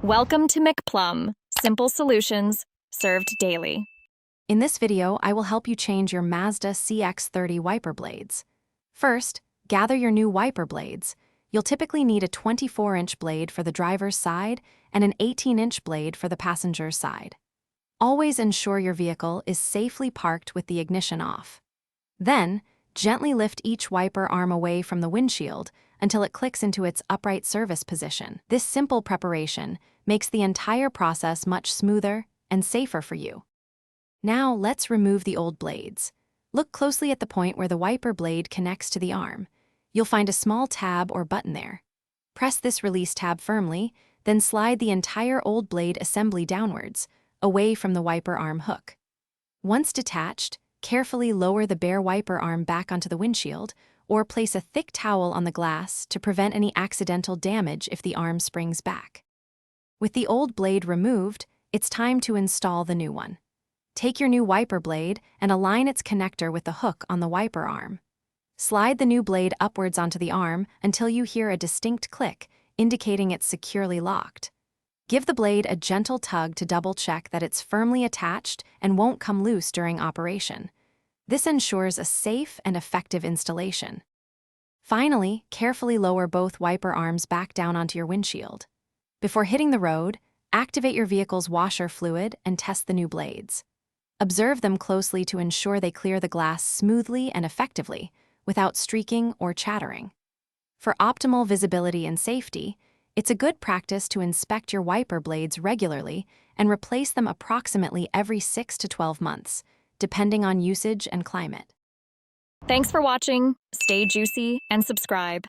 Welcome to McPlum, simple solutions served daily. In this video, I will help you change your Mazda CX-30 wiper blades. First, gather your new wiper blades. You'll typically need a 24-inch blade for the driver's side and an 18-inch blade for the passenger's side. Always ensure your vehicle is safely parked with the ignition off. Then, gently lift each wiper arm away from the windshield until it clicks into its upright service position. This simple preparation makes the entire process much smoother and safer for you. Now let's remove the old blades. Look closely at the point where the wiper blade connects to the arm. You'll find a small tab or button there. Press this release tab firmly, then slide the entire old blade assembly downwards, away from the wiper arm hook. Once detached, carefully lower the bare wiper arm back onto the windshield, or place a thick towel on the glass to prevent any accidental damage if the arm springs back. With the old blade removed, it's time to install the new one. Take your new wiper blade and align its connector with the hook on the wiper arm. Slide the new blade upwards onto the arm until you hear a distinct click, indicating it's securely locked. Give the blade a gentle tug to double-check that it's firmly attached and won't come loose during operation. This ensures a safe and effective installation. Finally, carefully lower both wiper arms back down onto your windshield. Before hitting the road, activate your vehicle's washer fluid and test the new blades. Observe them closely to ensure they clear the glass smoothly and effectively, without streaking or chattering. For optimal visibility and safety, it's a good practice to inspect your wiper blades regularly and replace them approximately every 6 to 12 months, depending on usage and climate. Thanks for watching. Stay juicy and subscribe.